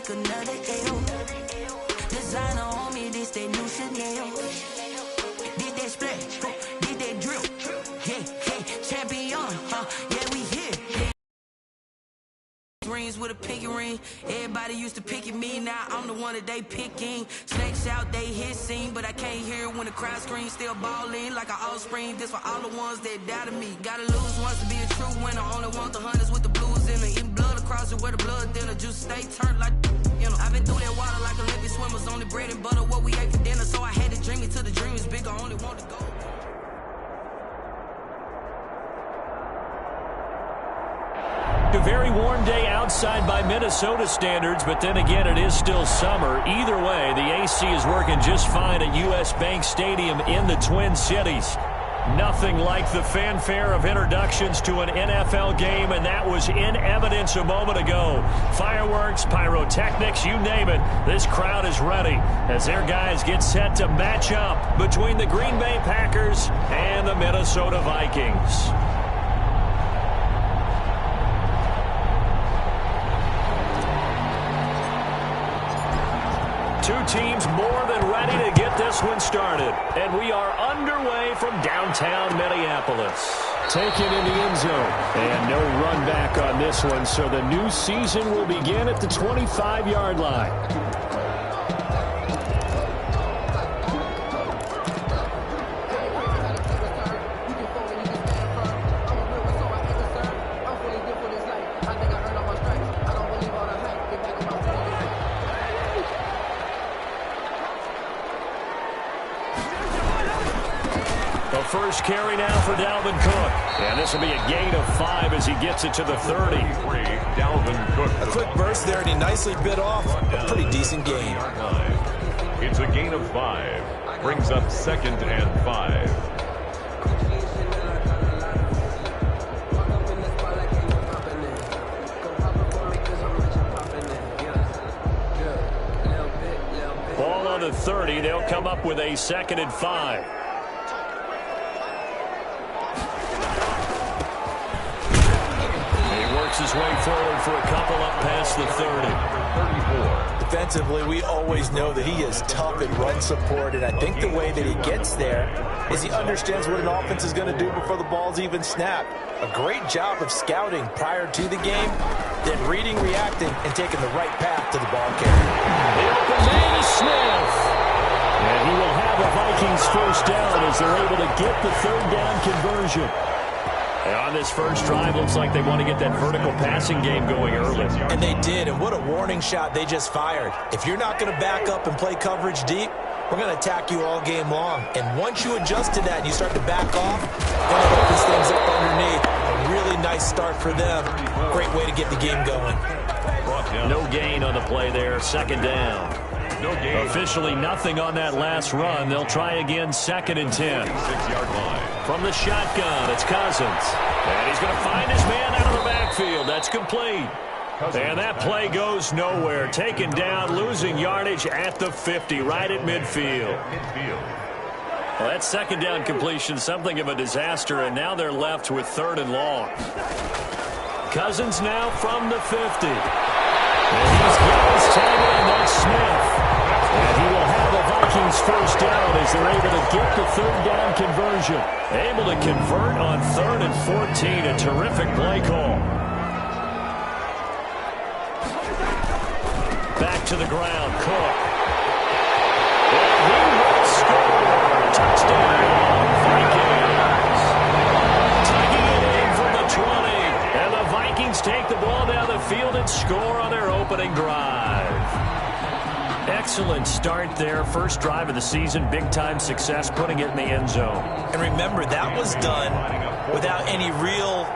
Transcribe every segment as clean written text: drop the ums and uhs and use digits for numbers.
take another L. Designer on me, this that new Chanel. Did that splash, did that drill. Yeah, champion, yeah, we here. Rings with a pinky ring. Everybody used to pick at me, now I'm the one that they picking. Snakes out, they hit scene, but I can't hear when the crowd screams. Still balling like an offspring. This for all the ones that doubted me. Gotta lose once to be a true winner. Only want the hunters with the blues in it. Eating blood across it where the blood dinner. Just stay turned like, you know. I've been through that water like Olympic swimmers. Only bread and butter, what we ate for dinner. So I had to dream it till the dream is bigger. Only want to go. A very warm day outside by Minnesota standards, but then again, it is still summer. Either way, the AC is working just fine at U.S. Bank Stadium in the Twin Cities. Nothing like the fanfare of introductions to an NFL game, and that was in evidence a moment ago. Fireworks, pyrotechnics, you name it. This crowd is ready as their guys get set to match up between the Green Bay Packers and the Minnesota Vikings. Two teams more than ready to get this one started. And we are underway from downtown Minneapolis. Taken in the end zone. And no run back on this one, so the new season will begin at the 25-yard line. First carry now for Dalvin Cook. And this will be a gain of 5 as he gets it to the 30. Dalvin Cook. A quick burst there, and he nicely bit off a pretty decent gain. It's a gain of 5. Brings up 2nd and 5. Ball on the 30. They'll come up with a 2nd and 5. His way forward for a couple up past the 30. 34. Defensively, we always know that he is tough in run support, and I think the way that he gets there is he understands what an offense is going to do before the ball's even snapped. A great job of scouting prior to the game, then reading, reacting, and taking the right path to the ball carrier. The open man is Smith. And he will have the Vikings first down as they're able to get the 3rd down conversion. And on this first drive, looks like they want to get that vertical passing game going early. And they did, and what a warning shot they just fired. If you're not going to back up and play coverage deep, we're going to attack you all game long. And once you adjust to that and you start to back off, then it opens things up underneath. A really nice start for them. Great way to get the game going. No gain on the play there, 2nd down. No gain. Officially nothing on that last run. They'll try again, 2nd and 10. 6-yard line. From the shotgun, it's Cousins. And he's going to find his man out of the backfield. That's complete. And that play goes nowhere. Taken down, losing yardage at the 50, right at midfield. Well, that 2nd down completion, something of a disaster, and now they're left with 3rd and long. Cousins now from the 50. And he's got his tight end, that's Smith. And he will have the Vikings first down as they're able to get the 3rd down conversion. Able to convert on 3rd and 14. A terrific play call. Back to the ground, Cook. And he will score. Touchdown, Vikings. Taking it in from the 20. And the Vikings take the ball down the field and score on their opening drive. Excellent start there. First drive of the season. Big-time success putting it in the end zone. And remember, that was done without any real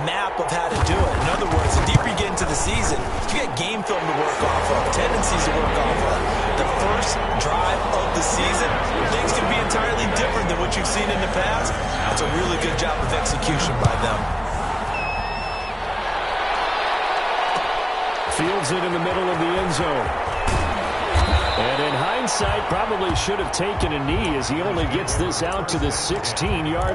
map of how to do it. In other words, the deeper you get into the season, you get game film to work off of, tendencies to work off of. The first drive of the season, things can be entirely different than what you've seen in the past. That's a really good job of execution by them. Fields it in the middle of the end zone. And in hindsight, probably should have taken a knee as he only gets this out to the 16-yard.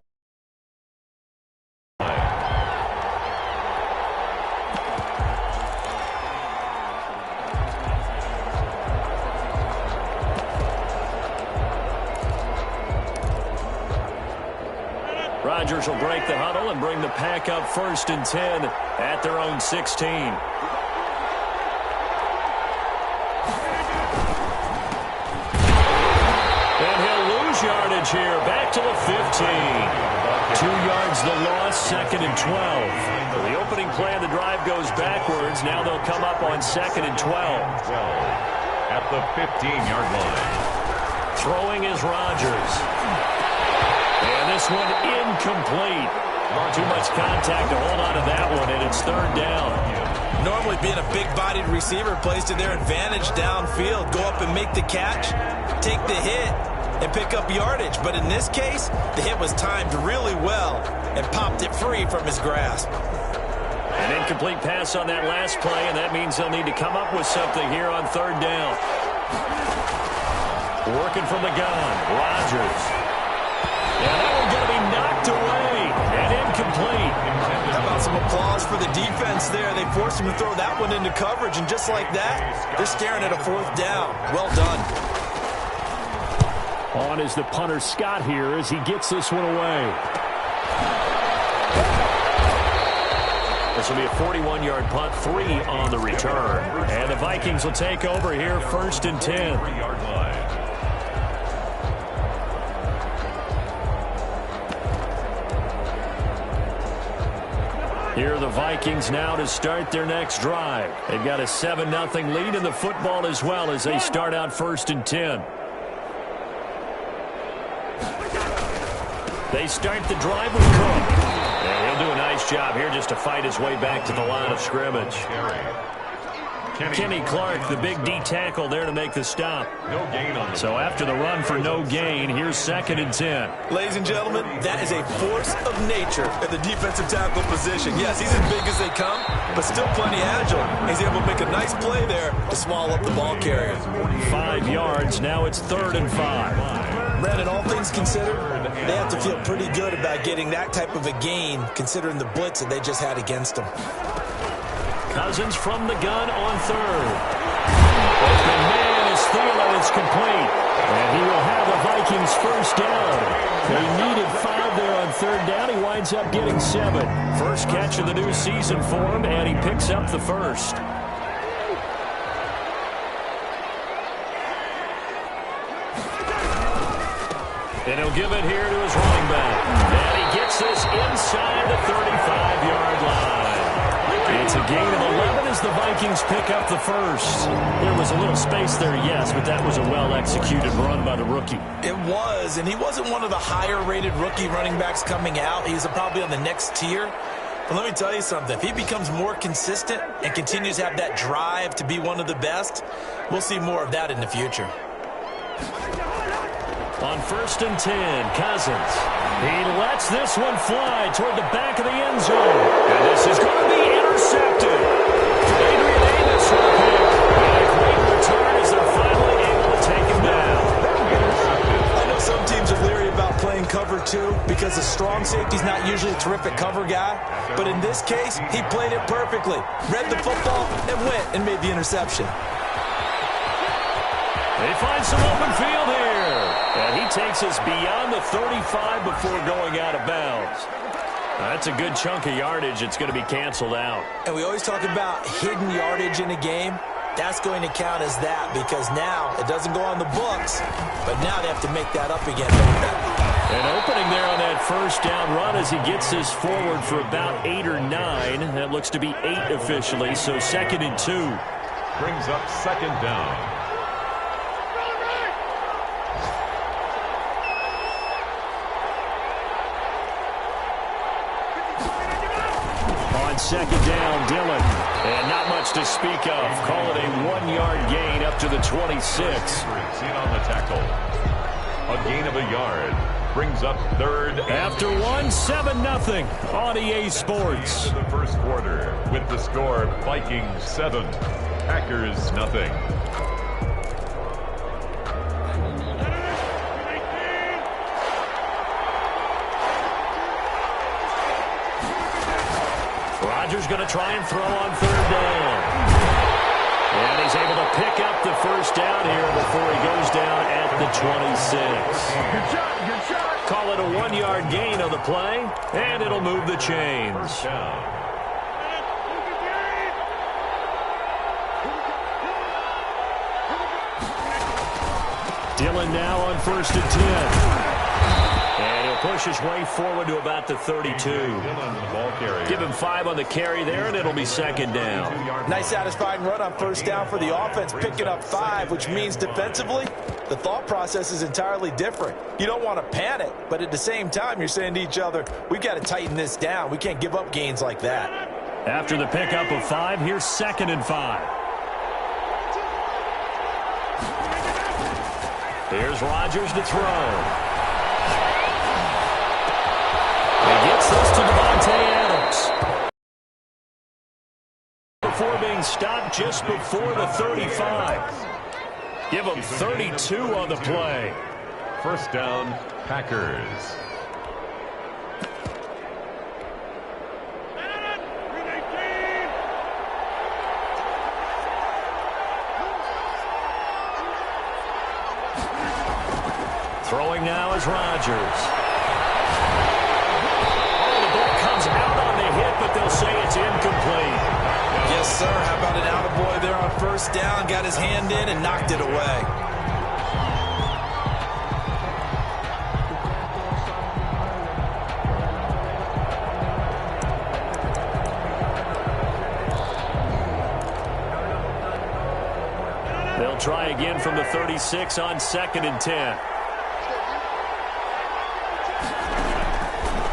Rodgers will break the huddle and bring the pack up 1st and 10 at their own 16. And he'll lose yardage here. Back to the 15. 2 yards the loss, 2nd and 12. The opening play of the drive goes backwards. Now they'll come up on 2nd and 12. At the 15-yard line. Throwing is Rodgers. And this one incomplete. Too much contact to hold on to that one, and it's 3rd down. Normally being a big-bodied receiver plays to their advantage downfield. Go up and make the catch, take the hit, and pick up yardage. But in this case, the hit was timed really well and popped it free from his grasp. An incomplete pass on that last play, and that means they'll need to come up with something here on 3rd down. Working from the gun, Rodgers. And that one's going to be knocked away and incomplete. How about some applause for the defense there? They forced him to throw that one into coverage, and just like that, they're staring at a 4th down. Well done. On is the punter, Scott, here as he gets this one away. This will be a 41-yard punt, 3 on the return. And the Vikings will take over here, 1st and 10. 3-yard line. Here are the Vikings now to start their next drive. They've got a 7-0 lead in the football as well as they start out 1st and 10. They start the drive with Cook. And he'll do a nice job here just to fight his way back to the line of scrimmage. Kenny Clark, the big D tackle there to make the stop. No gain on the So after the run for no gain, here's 2nd and 10. Ladies and gentlemen, that is a force of nature at the defensive tackle position. Yes, he's as big as they come, but still plenty agile. He's able to make a nice play there to swallow up the ball carrier. 5 yards, now it's 3rd and 5. Brandon, all things considered, they have to feel pretty good about getting that type of a gain, considering the blitz that they just had against them. Cousins from the gun on 3rd. Open man is Thielen. It's complete. And he will have the Vikings 1st down. They needed 5 there on 3rd down. He winds up getting 7. First catch of the new season for him, and he picks up the 1st. And he'll give it here to his running back. And he gets this inside the 35-yard line. It's a gain of 11 as the Vikings pick up the 1st. There was a little space there, yes, but that was a well-executed run by the rookie. It was, and he wasn't one of the higher-rated rookie running backs coming out. He's probably on the next tier. But let me tell you something. If he becomes more consistent and continues to have that drive to be one of the best, we'll see more of that in the future. On 1st and 10, Cousins. He lets this one fly toward the back of the end zone. And this is going to be intercepted. Adrian Davis will pick. And a great return as they're finally able to take him down. I know some teams are leery about playing cover 2 because the strong safety's not usually a terrific cover guy. But in this case, he played it perfectly. Read the football and went and made the interception. They find some open field here. And he takes us beyond the 35 before going out of bounds. That's a good chunk of yardage. It's going to be canceled out. And we always talk about hidden yardage in a game. That's going to count as that because now it doesn't go on the books, but now they have to make that up again. An opening there on that 1st down run as he gets this forward for about 8 or 9. That looks to be 8 officially, so 2nd and 2. Brings up 2nd down. On 2nd down, Dillon. And not much to speak of. Call it a 1-yard gain up to the 26. Seen on the tackle. A gain of a yard. Brings up 3rd. After 1, 7-0 on EA Sports. The 1st quarter with the score Vikings 7, Packers nothing. Rodgers going to try and throw on 3rd down. And he's able to pick up the 1st down here before he goes down at the 26. Good shot, good shot. Call it a 1-yard gain on the play, and it'll move the chains. First down. Dillon now on 1st and 10. And he'll push his way forward to about the 32. Give him 5 on the carry there, and it'll be 2nd down. Nice satisfying run on 1st down for the offense, picking up 5, which means defensively, the thought process is entirely different. You don't want to panic, but at the same time, you're saying to each other, we've got to tighten this down. We can't give up gains like that. After the pickup of 5, here's 2nd and 5. Here's Rodgers to throw. He gets this to Devontae Adams. Before being stopped just before the 35. Give him 32 on the play. First down, Packers. Throwing now is Rodgers. Oh, the ball comes out on the hit, but they'll say it's incomplete. Yes, sir. How about an attaboy there on 1st down? Got his hand in and knocked it away. They'll try again from the 36 on 2nd and 10.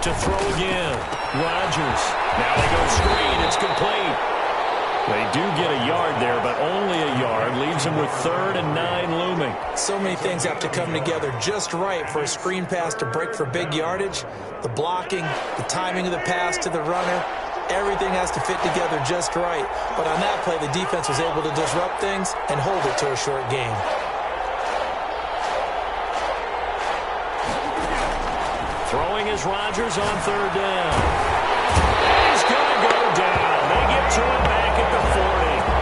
To throw again. Rodgers. Now they go screen. It's complete. They do get a yard there, but only a yard. Leaves them with 3rd and 9 looming. So many things have to come together just right for a screen pass to break for big yardage. The blocking, the timing of the pass to the runner, everything has to fit together just right. But on that play, the defense was able to disrupt things and hold it to a short game. Throwing is Rodgers on 3rd down. He's going to go down. They get to him back at the 40.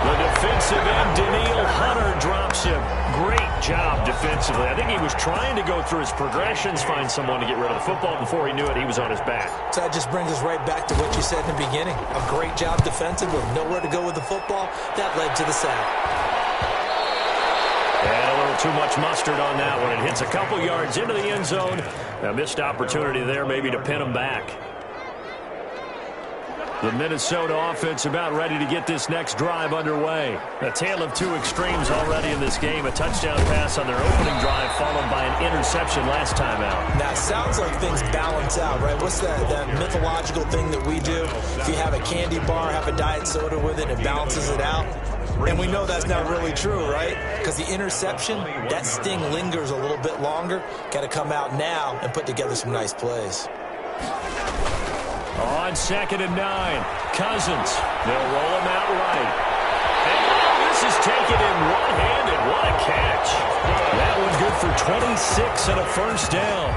The defensive end, Daniil Hunter, drops him. Great job defensively. I think he was trying to go through his progressions, find someone to get rid of the football. Before he knew it, he was on his back. So that just brings us right back to what you said in the beginning. A great job defensively. Nowhere to go with the football. That led to the sack. And a little too much mustard on that one. It hits a couple yards into the end zone. A missed opportunity there maybe to pin him back. The Minnesota offense about ready to get this next drive underway. A tale of 2 extremes already in this game. A touchdown pass on their opening drive followed by an interception last time out. Now, it sounds like things balance out, right? What's that mythological thing that we do? If you have a candy bar, have a diet soda with it, it balances it out. And we know that's not really true, right? Because the interception, that sting lingers a little bit longer. Got to come out now and put together some nice plays. On 2nd and 9, Cousins. They'll roll him out right. And this is taken in one-handed. What a catch. That one good for 26 and a 1st down.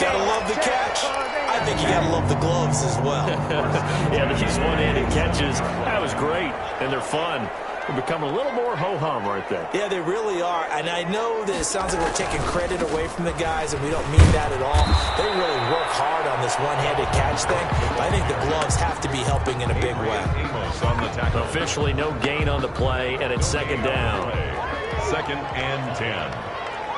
Gotta love the catch. I think you gotta love the gloves as well. Yeah, these one-handed catches, that was great. And they're fun. They become a little more ho-hum right there. Yeah, they really are. And I know that it sounds like we're taking credit away from the guys, and we don't mean that at all. They really work hard on this one-handed catch thing. I think the gloves have to be helping in a big way. Officially no gain on the play, and it's 2nd down. 2nd and 10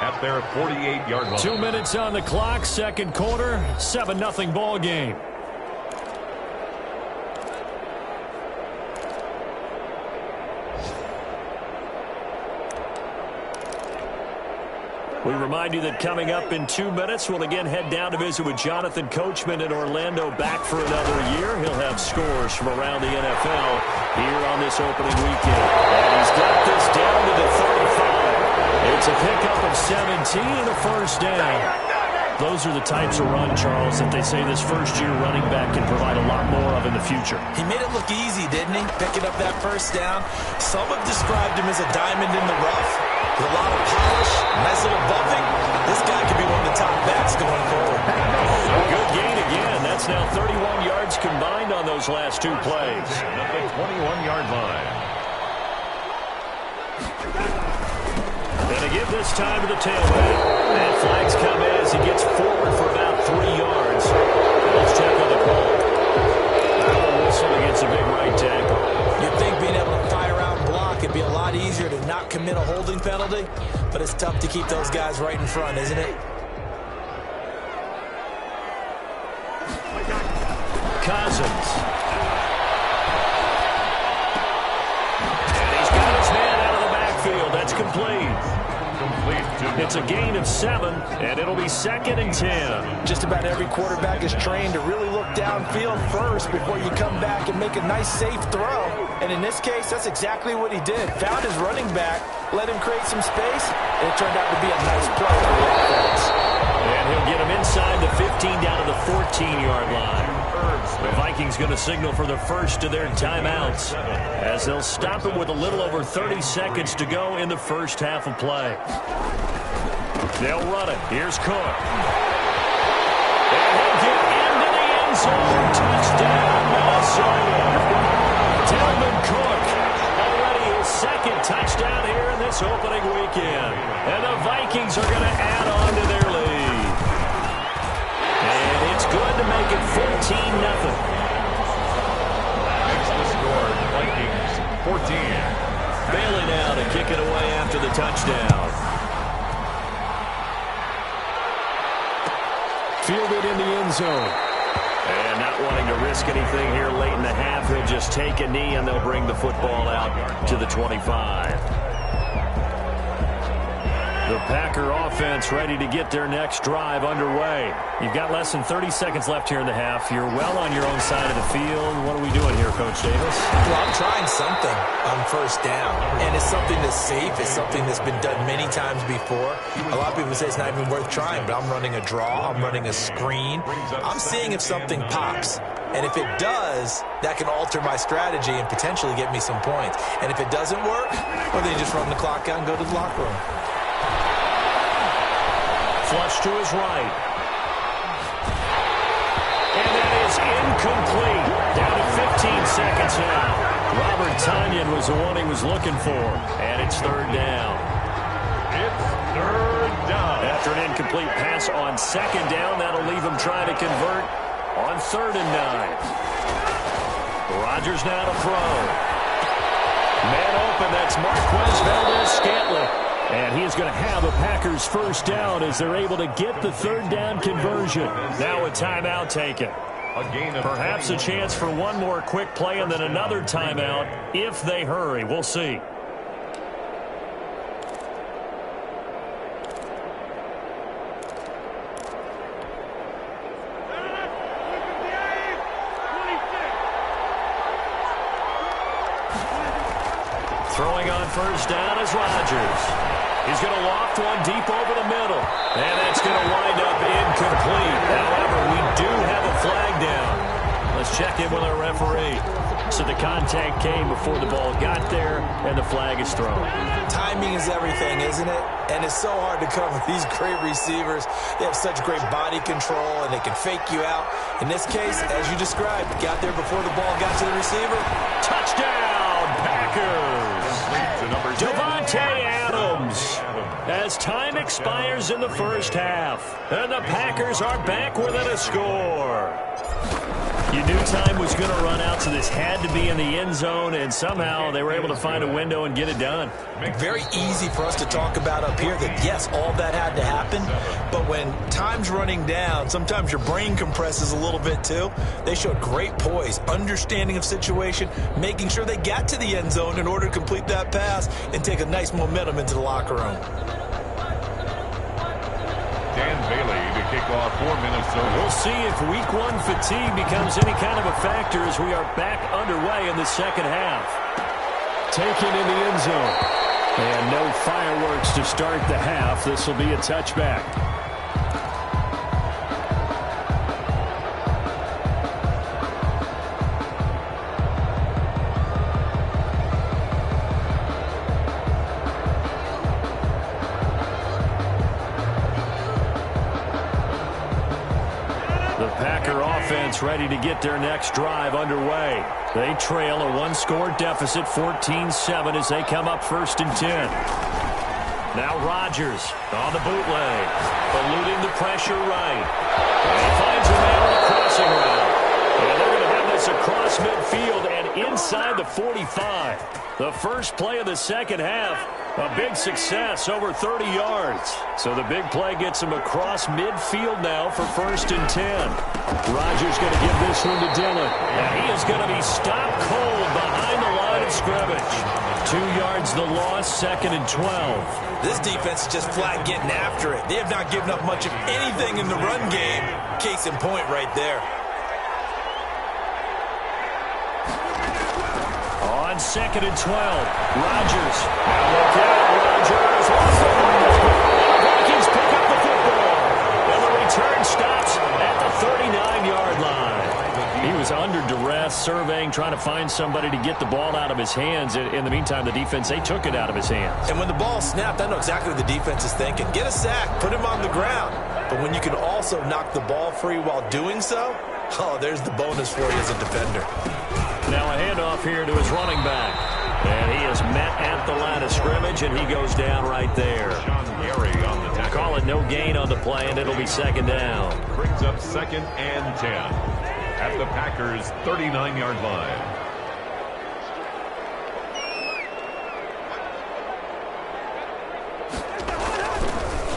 at their 48-yard line. 2 minutes on the clock, 2nd quarter, 7-0 ball game. We remind you that coming up in 2 minutes, we'll again head down to visit with Jonathan Coachman in Orlando, back for another year. He'll have scores from around the NFL here on this opening weekend. And he's got this down to the 35. It's a pickup of 17 and a 1st down. Those are the types of run, Charles, that they say this first-year running back can provide a lot more of in the future. He made it look easy, didn't he? Picking up that 1st down. Some have described him as a diamond in the rough. With a lot of polish, nice little bumping. This guy could be one of the top backs going forward. A good gain again. That's now 31 yards combined on those last 2 plays. At the 21-yard line. And they give this time to the tailback. And flags come in as he gets forward for about 3 yards. Let's check on the call. Foul whistle against a big right tackle. You'd think being able to fire out and block it'd be a lot easier to not commit a holding penalty, but it's tough to keep those guys right in front, isn't it? Cousins. And he's got his man out of the backfield. That's complete. It's a gain of 7, and it'll be 2nd and 10. Just about every quarterback is trained to really look downfield first before you come back and make a nice, safe throw. And in this case, that's exactly what he did. Found his running back, let him create some space, and it turned out to be a nice play for the offense. And he'll get him inside the 15 down to the 14-yard line. The Vikings going to signal for the first of their timeouts as they'll stop it with a little over 30 seconds to go in the first half of play. They'll run it. Here's Cook. And he'll get into the end zone. Touchdown, Minnesota. Dalvin Cook already his 2nd touchdown here in this opening weekend. And the Vikings are going to add on to their lead. And it's good to make it 14-0. Next to score, Vikings 14. Bailey now to kick it away after the touchdown. Fielded in the end zone. And not wanting to risk anything here late in the half, he'll just take a knee and they'll bring the football out to the 25. The Packer offense ready to get their next drive underway. You've got less than 30 seconds left here in the half. You're well on your own side of the field. What are we doing here, Coach Davis? Well, I'm trying something on first down, and it's something that's safe. It's something that's been done many times before. A lot of people say it's not even worth trying, but I'm running a draw. I'm running a screen. I'm seeing if something pops. And if it does, that can alter my strategy and potentially get me some points. And if it doesn't work, well, then you just run the clock out and go to the locker room. Flush to his right. And that is incomplete. Down to 15 seconds now. Robert Tonyan was the one he was looking for. And it's 3rd down. It's 3rd down. After an incomplete pass on 2nd down, that'll leave him trying to convert on 3rd and 9. Rodgers now to throw. Man open, that's Marquez Valdez-Scantling. And he is going to have a Packers first down as they're able to get the 3rd down conversion. Now a timeout taken. Perhaps a chance for one more quick play and then another timeout if they hurry. We'll see. Throwing on first down is Rodgers. He's going to loft one deep over the middle. And that's going to wind up incomplete. However, we do have a flag down. Let's check in with our referee. So the contact came before the ball got there, and the flag is thrown. Timing is everything, isn't it? And it's so hard to cover these great receivers. They have such great body control, and they can fake you out. In this case, as you described, got there before the ball got to the receiver. Touchdown, Packers! Devontae Adams. As time expires in the first half, and the Packers are back within a score. You knew time was going to run out, so this had to be in the end zone, and somehow they were able to find a window and get it done. Very easy for us to talk about up here that, yes, all that had to happen, but when time's running down, sometimes your brain compresses a little bit too. They showed great poise, understanding of situation, making sure they got to the end zone in order to complete that pass and take a nice momentum into the locker room. Dan Bailey to kick off for Minnesota. We'll see if week 1 fatigue becomes any kind of a factor as we are back underway in the second half. Taken in the end zone. And no fireworks to start the half. This will be a touchback. Ready to get their next drive underway. They trail a 1-score deficit, 14-7, as they come up 1st and 10. Now Rodgers on the bootleg, eluding the pressure right. And he finds a man on the crossing route. And they're going to have this across midfield and inside the 45. The first play of the second half, a big success, over 30 yards. So the big play gets him across midfield now for 1st and 10. Rodgers going to give this one to Dillon. And he is going to be stopped cold behind the line of scrimmage. 2 yards the loss, 2nd and 12. This defense is just flat getting after it. They have not given up much of anything in the run game. Case in point right there. On 2nd and 12, Rodgers. Now look out, Rodgers. The Vikings pick up the football. And the return stops at the 39-yard line. He was under duress, surveying, trying to find somebody to get the ball out of his hands. In the meantime, the defense, they took it out of his hands. And when the ball snapped, I know exactly what the defense is thinking. Get a sack, put him on the ground. But when you can also knock the ball free while doing so, oh, there's the bonus for you as a defender. Now a handoff here to his running back. And he is met at the line of scrimmage, and he goes down right there. Call it no gain on the play, and it'll be 2nd down. Brings up 2nd and 10 at the Packers' 39-yard line.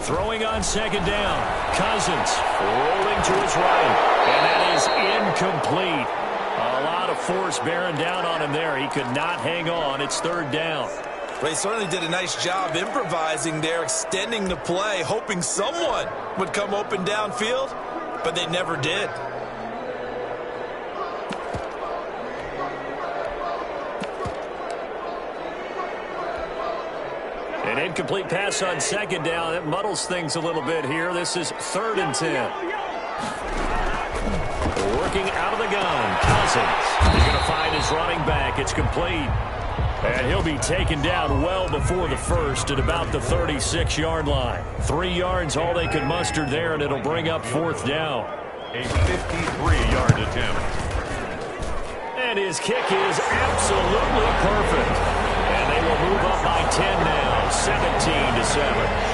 Throwing on 2nd down. Cousins rolling to his right, and that is incomplete. A lot of force bearing down on him there. He could not hang on. It's 3rd down. Well, he certainly did a nice job improvising there, extending the play, hoping someone would come open downfield, but they never did. An incomplete pass on 2nd down. It muddles things a little bit here. This is 3rd and 10. Working out of the gun, Cousins. He's going to find his running back. It's complete. And he'll be taken down well before the first at about the 36-yard line. 3 yards, all they could muster there, and it'll bring up 4th down. A 53-yard attempt. And his kick is absolutely perfect. And they will move up by 10 now, 17-7.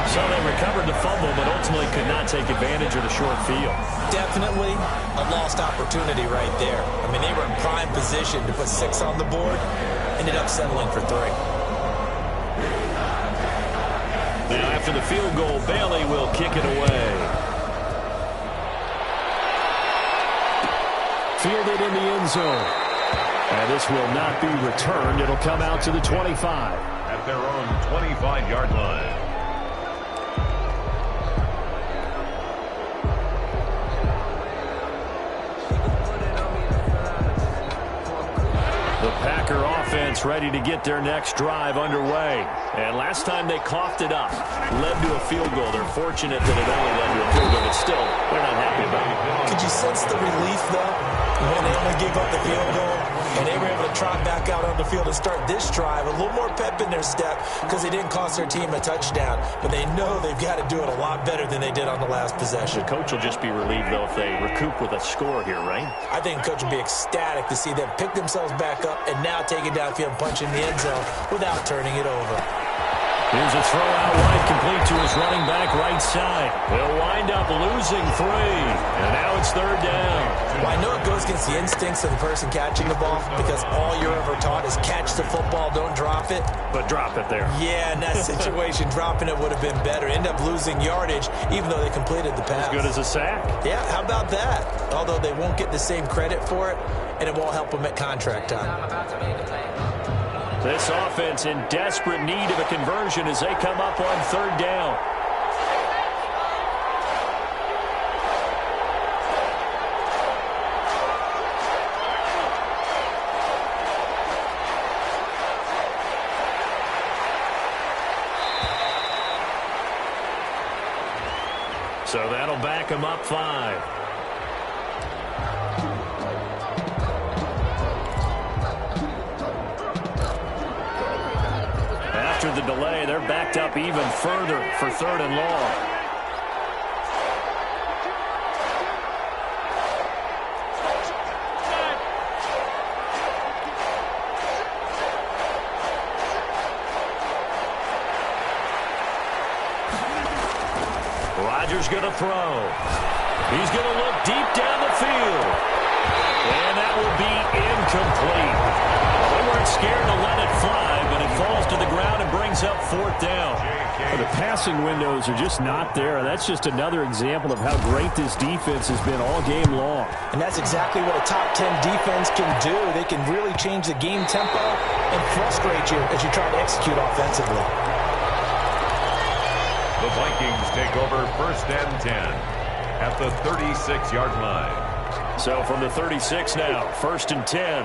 So they recovered the fumble, but ultimately could not take advantage of the short field. Definitely A lost opportunity right there. I mean, they were in prime position to put 6 on the board. Ended up settling for 3. Now after the field goal, Bailey will kick it away. Fielded in the end zone. And this will not be returned. It'll come out to the 25. At their own 25-yard line. The Packer offense ready to get their next drive underway. And last time they coughed it up, led to a field goal. They're fortunate that it only led to a field goal, but still, they're not happy about it. Could you sense the relief, though, when they only gave up the field goal and they were able to trot back out on the field and start this drive? A little more pep in their step because they didn't cost their team a touchdown. But they know they've got to do it a lot better than they did on the last possession. The coach will just be relieved, though, if they recoup with a score here, right? I think the coach will be ecstatic to see them pick themselves back up and now take it downfield and punch in the end zone without turning it over. Here's a throw out wide, complete to his running back right side. They'll wind up losing 3, and now it's 3rd down. Well, I know it goes against the instincts of the person catching the ball because all you're ever taught is catch the football, don't drop it. But drop it there. Yeah, in that situation, dropping it would have been better. End up losing yardage, even though they completed the pass. As good as a sack. Yeah, how about that? Although they won't get the same credit for it, and it won't help them at contract time. This offense in desperate need of a conversion as they come up on 3rd down. So that'll back them up 5. After the delay, they're backed up even further for 3rd and long. Rodgers going to throw. He's going to look deep down the field. And that will be incomplete. They weren't scared to let it fly, but it falls to the ground and brings up 4th down. The passing windows are just not there. That's just another example of how great this defense has been all game long. And that's exactly what a top 10 defense can do. They can really change the game tempo and frustrate you as you try to execute offensively. The Vikings take over 1st and 10 at the 36-yard line. So from the 36 now, 1st and 10.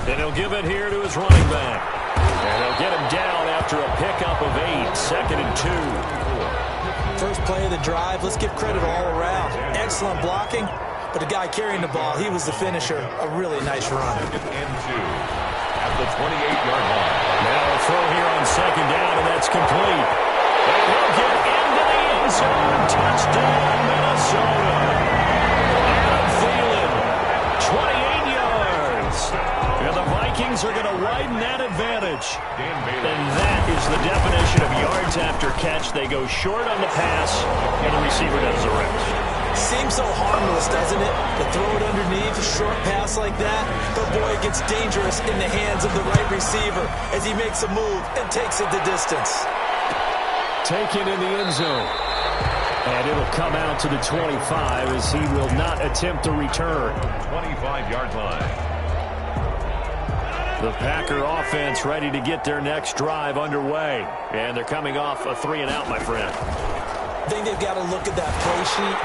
And he'll give it here to his running back. And they'll get him down after a pickup of 8, 2nd and 2. First play of the drive, let's give credit all around. Excellent blocking, but the guy carrying the ball, he was the finisher. A really nice run. 2nd and 2 at the 28-yard line. Now a throw here on 2nd down, and that's complete. And he'll get into the end zone. Touchdown, Minnesota. Adam Thielen, 28 yards. And the Vikings are going to widen that advantage. And that is the definition of yards after catch. They go short on the pass, and the receiver does the rest. Seems so harmless, doesn't it? To throw it underneath, a short pass like that. But boy, it gets dangerous in the hands of the right receiver as he makes a move and takes it the distance. Taken in the end zone. And it'll come out to the 25 as he will not attempt to return. 25-yard line. The Packer offense ready to get their next drive underway. And they're coming off a 3-and-out, my friend. I think they've got to look at that play sheet.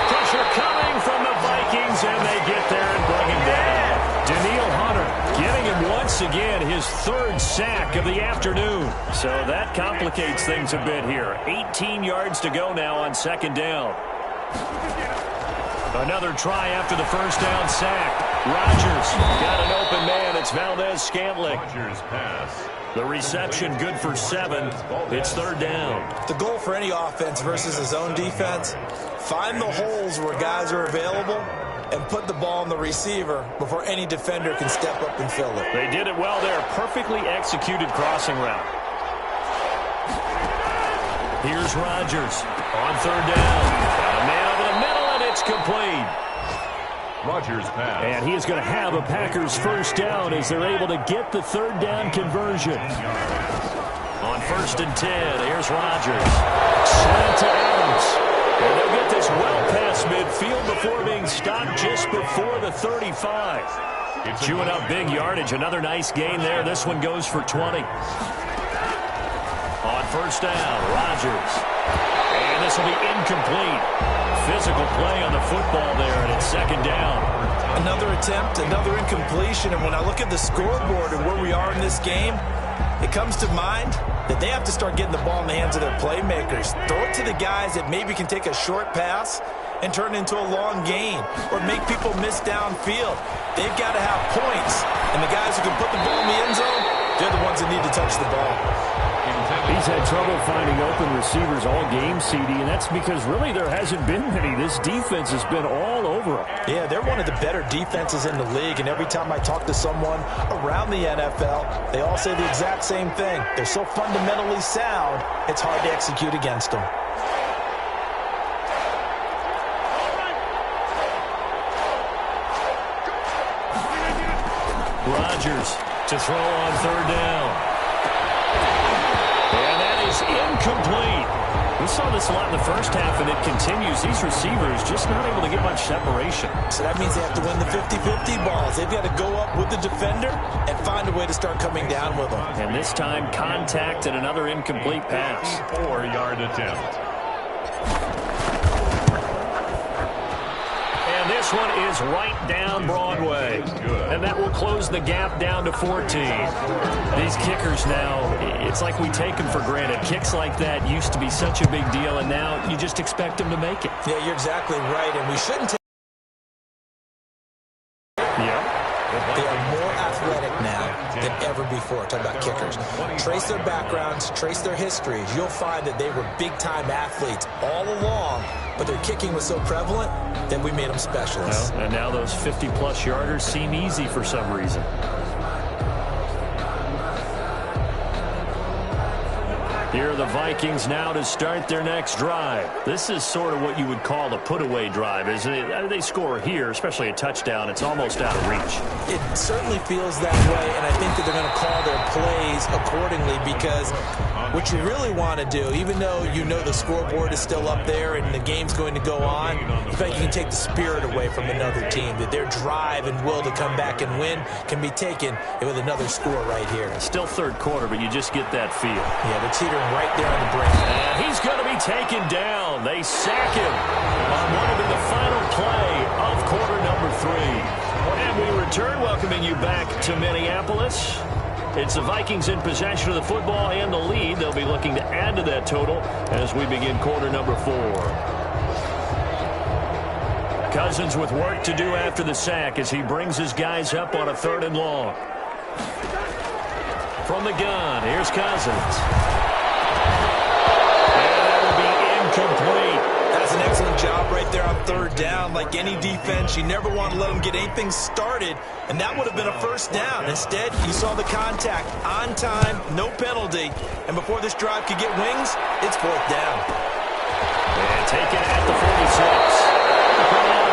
Pressure coming from the Vikings, and they get there and bring him down. Daniil Hunter getting him once again, his 3rd sack of the afternoon. So that complicates things a bit here. 18 yards to go now on 2nd down. Another try after the 1st down sack. Rodgers got an open man. It's Valdez-Scantling. Rodgers pass. The reception good for 7. It's 3rd down. The goal for any offense versus his own defense, find the holes where guys are available and put the ball on the receiver before any defender can step up and fill it. They did it well there. Perfectly executed crossing route. Here's Rodgers on 3rd down. Got a man over the middle, and it's complete. Rodgers pass. And he is going to have a Packers 1st down as they're able to get the 3rd down conversion. On 1st and 10, here's Rodgers. Slant to Adams. And they'll get this well past midfield before being stopped just before the 35. Chewing up big yardage. Another nice gain there. This one goes for 20. On 1st down, Rodgers. And this will be incomplete. Physical play on the football there, and it's 2nd down. Another attempt, another incompletion, and when I look at the scoreboard and where we are in this game, it comes to mind that they have to start getting the ball in the hands of their playmakers. Throw it to the guys that maybe can take a short pass and turn it into a long gain or make people miss downfield. They've got to have points, and the guys who can put the ball in the end zone, they're the ones that need to touch the ball. He's had trouble finding open receivers all game, CD, and that's because really there hasn't been many. This defense has been all over him. Yeah, they're one of the better defenses in the league, and every time I talk to someone around the NFL, they all say the exact same thing. They're so fundamentally sound, it's hard to execute against them. Rodgers to throw on 3rd down. And that is incomplete. We saw this a lot in the first half, and it continues. These receivers just not able to get much separation. So that means they have to win the 50-50 balls. They've got to go up with the defender and find a way to start coming down with them. And this time, contact and another incomplete pass. 4-yard attempt. And this one is right down Broadway. And that will close the gap down to 14. These kickers now, it's like we take them for granted. Kicks like that used to be such a big deal, and now you just expect them to make it. Yeah, you're exactly right, and we shouldn't take. They are more athletic now than ever before. Talk about kickers. Trace their backgrounds, trace their histories. You'll find that they were big-time athletes all along, but their kicking was so prevalent that we made them specialists. Well, and now those 50-plus yarders seem easy for some reason. Here are the Vikings now to start their next drive. This is sort of what you would call a put-away drive, isn't it? They score here, especially a touchdown. It's almost out of reach. It certainly feels that way, and I think that they're going to call their plays accordingly, because what you really want to do, even though you know the scoreboard is still up there and the game's going to go on, you think you can take the spirit away from another team, that their drive and will to come back and win can be taken with another score right here. Still third quarter, but you just get that feel. Yeah, they're teetering right there on the brink. And he's going to be taken down. They sack him on what will be the final play of quarter number 3. And we return, welcoming you back to Minneapolis. It's the Vikings in possession of the football and the lead. They'll be looking to add to that total as we begin quarter number 4. Cousins with work to do after the sack as he brings his guys up on a 3rd and long. From the gun, here's Cousins. And that will be incomplete. That's an excellent job right there on 3rd down. Like any defense, you never want to let them get anything started, and that would have been a 1st down. Instead, you saw the contact on time, no penalty, and before this drive could get wings, it's 4th down. And taken at the 46.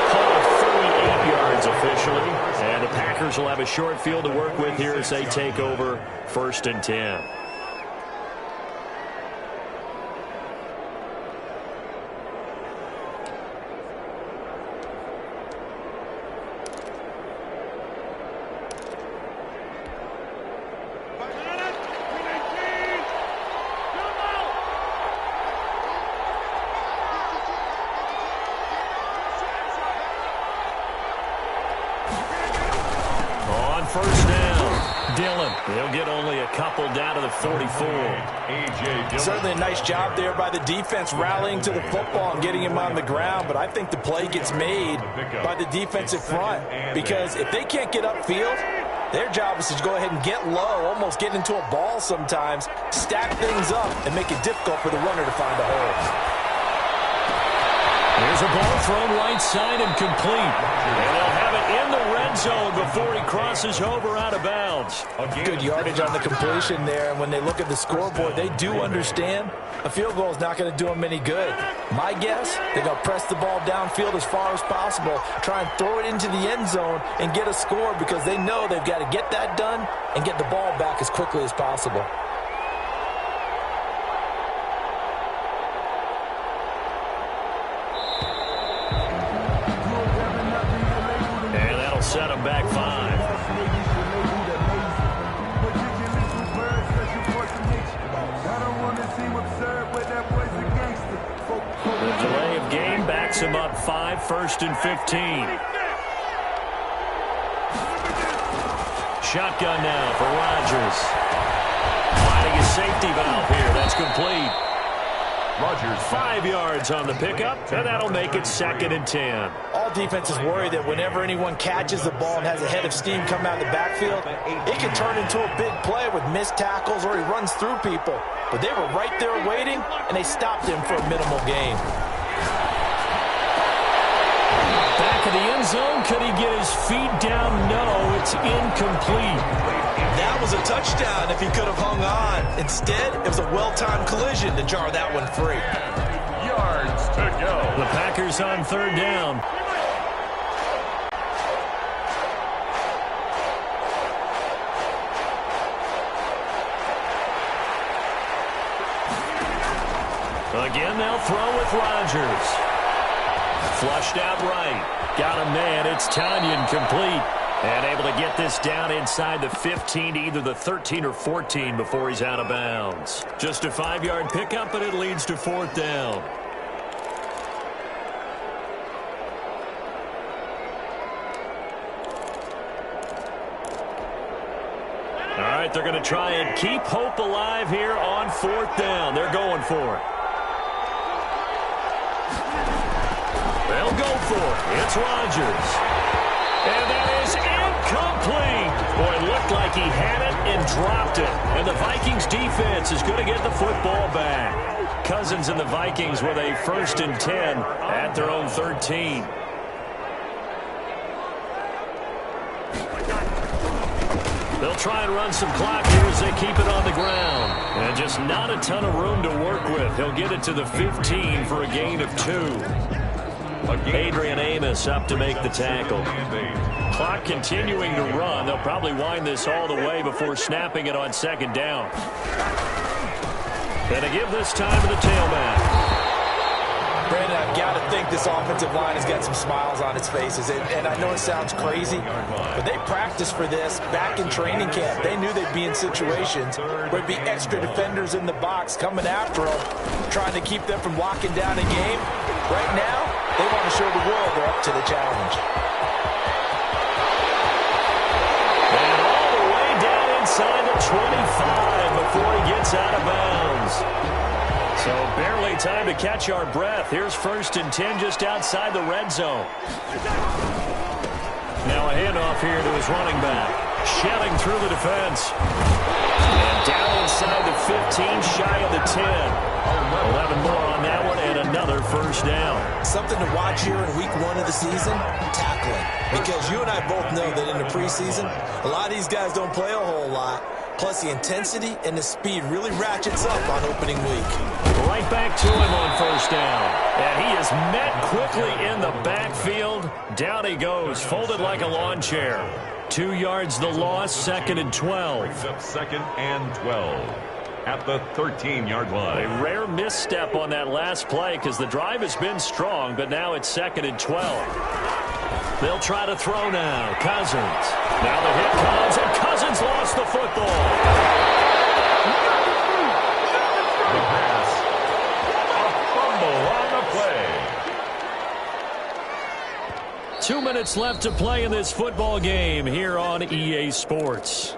Call 38 yards officially, and the Packers will have a short field to work with here as they take over 1st and 10. They'll get only a couple down to the 44. Certainly a nice job there by the defense rallying to the football and getting him on the ground, but I think the play gets made by the defensive front, because if they can't get upfield, their job is to go ahead and get low, almost get into a ball sometimes, stack things up, and make it difficult for the runner to find a hole. There's a ball thrown right side and complete. And they'll have it in the red zone before he crosses over out of bounds. Good yardage on the completion there. And when they look at the scoreboard, they do understand a field goal is not going to do them any good. My guess, they're going to press the ball downfield as far as possible, try and throw it into the end zone and get a score, because they know they've got to get that done and get the ball back as quickly as possible. Set him back 5. The delay of game backs him up 5, 1st and 15. Shotgun now for Rodgers. Finding a safety valve here. That's complete. Rodgers 5 yards on the pickup, and that'll make it 2nd and 10. All defenses worry that whenever anyone catches the ball and has a head of steam come out of the backfield, it can turn into a big play with missed tackles or he runs through people. But they were right there waiting, and they stopped him for a minimal gain. Back of the end zone. Could he get his feet down? No, it's incomplete. That was a touchdown if he could have hung on. Instead, it was a well-timed collision to jar that one free. yards to go. The Packers on 3rd down. Again, they'll throw with Rodgers. Flushed out right. Got a man. It's Tanyan complete. And able to get this down inside the 15 to either the 13 or 14 before he's out of bounds. Just a 5-yard pickup, but it leads to 4th down. All right, they're going to try and keep hope alive here on 4th down. They're going for it. They'll go for it. It's Rodgers. And that is incomplete. Boy, it looked like he had it and dropped it. And the Vikings defense is going to get the football back. Cousins and the Vikings with a 1st and 10 at their own 13. They'll try and run some clock here as they keep it on the ground. And just not a ton of room to work with. He'll get it to the 15 for a gain of 2. Adrian Amos up to make the tackle. Clock continuing to run. They'll probably wind this all the way before snapping it on second down. And to give this time to the tailback. Brandon, I've got to think this offensive line has got some smiles on its faces. And I know it sounds crazy, but they practiced for this back in training camp. They knew they'd be in situations where there'd be extra defenders in the box coming after them, trying to keep them from locking down a game. Right now, they want to show the world they're up to the challenge. And all the way down inside the 25 before he gets out of bounds. So barely time to catch our breath. Here's 1st and 10 just outside the red zone. Now a handoff here to his running back. Shelling through the defense. And down inside the 15, shy of the 10. 11 more on that one and another 1st down. Something to watch here in week 1 of the season, tackling. Because you and I both know that in the preseason, a lot of these guys don't play a whole lot. Plus, the intensity and the speed really ratchets up on opening week. Right back to him on 1st down. And he is met quickly in the backfield. Down he goes, folded like a lawn chair. 2 yards the loss, 2nd and 12. Brings up 2nd and 12 at the 13-yard line. A rare misstep on that last play because the drive has been strong, but now it's 2nd and 12. They'll try to throw now. Cousins. Now the hit comes, and Cousins lost the football. The pass. A fumble on the play. 2 minutes left to play in this football game here on EA Sports.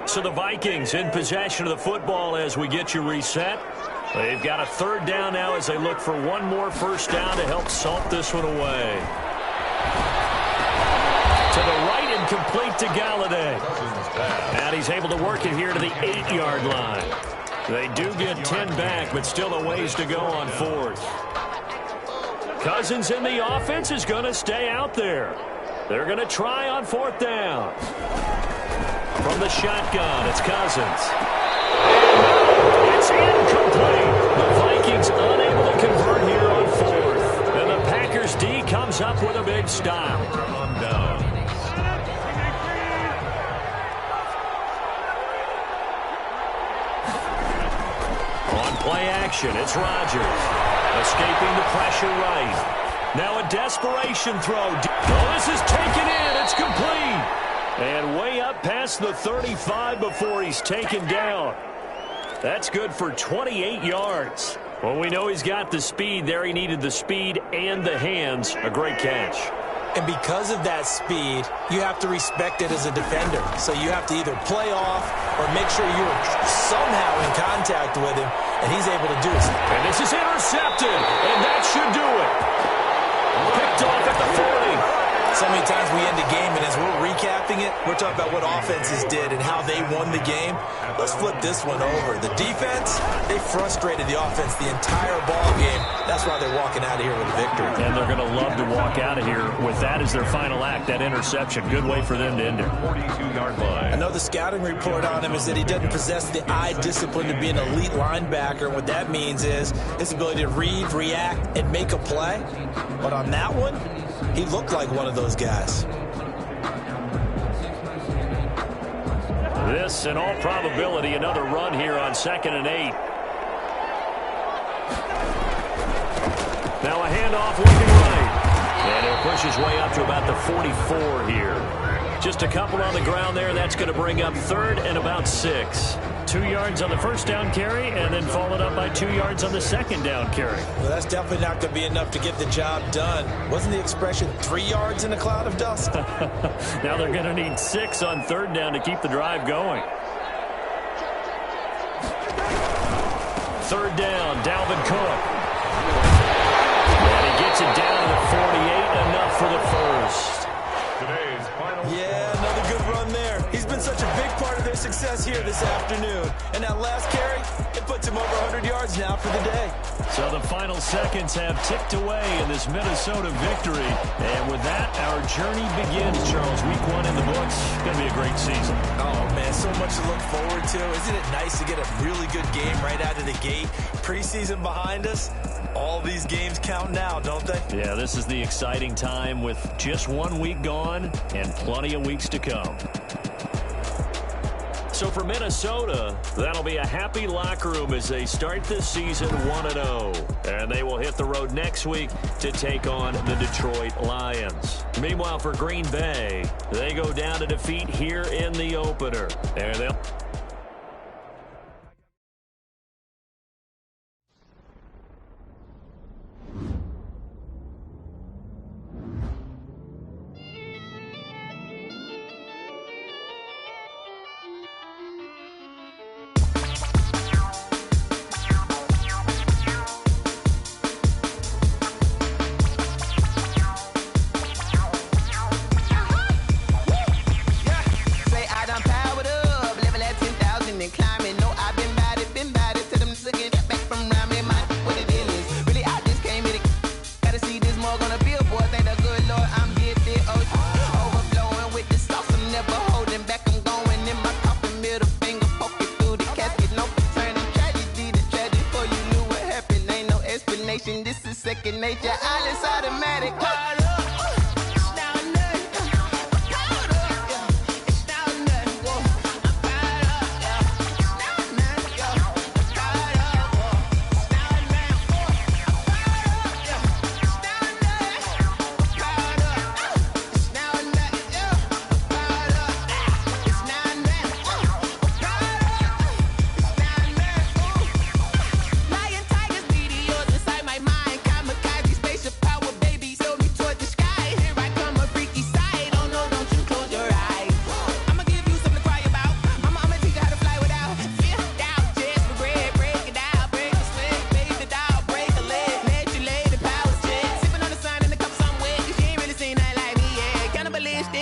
So the Vikings in possession of the football as we get you reset. They've got a 3rd down now as they look for one more 1st down to help salt this one away. To the right and complete to Galladay. And he's able to work it here to the 8-yard line. They do get 10 back, but still a ways to go on 4th. Cousins in the offense is going to stay out there. They're going to try on 4th down. From the shotgun, it's Cousins. It's incomplete. The Vikings unable to convert here on 4th. And the Packers D comes up with a big stop. On down. On play action, it's Rodgers. Escaping the pressure right. Now a desperation throw. Oh, this is taken in. It's complete. And way up past the 35 before he's taken down. That's good for 28 yards. Well, we know he's got the speed there. He needed the speed and the hands. A great catch. And because of that speed, you have to respect it as a defender. So you have to either play off or make sure you're somehow in contact with him, and he's able to do it. And this is intercepted, and that should do it. Picked off at the 40. So many times we end the game, and as we're recapping it, we're talking about what offenses did and how they won the game. Let's flip this one over. The defense, they frustrated the offense the entire ball game. That's why they're walking out of here with a victory. And they're going to love to walk out of here with that as their final act, that interception. Good way for them to end it. 42-yard line. I know the scouting report on him is that he doesn't possess the eye discipline to be an elite linebacker. What that means is his ability to read, react, and make a play. But on that one, he looked like one of those guys. This, in all probability, another run here on 2nd and 8. Now a handoff looking right. And he'll push his way up to about the 44 here. Just a couple on the ground there. That's going to bring up 3rd and about 6. 2 yards on the 1st down carry, and then followed up by 2 yards on the 2nd down carry. Well, that's definitely not going to be enough to get the job done. Wasn't the expression 3 yards in a cloud of dust? Now they're going to need 6 on 3rd down to keep the drive going. 3rd down, Dalvin Cook. And he gets it down to the 48, enough for the 1st. Today's final. Yeah, another good run there. He's been such a big part of their success here this afternoon. And that last carry, it puts him over 100 yards. yards now for the day. So the final seconds have ticked away in this Minnesota victory. And with that, our journey begins, Charles. Week 1 in the books. Going to be a great season. Oh, man, so much to look forward to. Isn't it nice to get a really good game right out of the gate? Preseason behind us. All these games count now, don't they? Yeah, this is the exciting time with just 1 week gone and plenty of weeks to come. So for Minnesota, that'll be a happy locker room as they start this season 1-0. And they will hit the road next week to take on the Detroit Lions. Meanwhile, for Green Bay, they go down to defeat here in the opener. And they'll... This is second nature, all is automatic.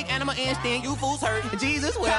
Animal instinct, you fools hurt. Jesus will.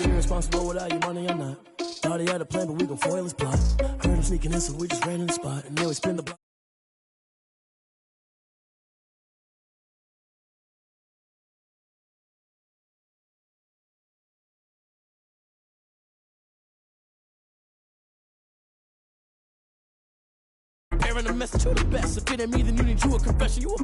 Irresponsible without your money or not. Thought he had a plan, but we gon' foil his plot. Heard him sneaking in, so we just ran in the spot. And then we spin the block. Preparing a message to the best. If it ain't me, then you need you a confession. You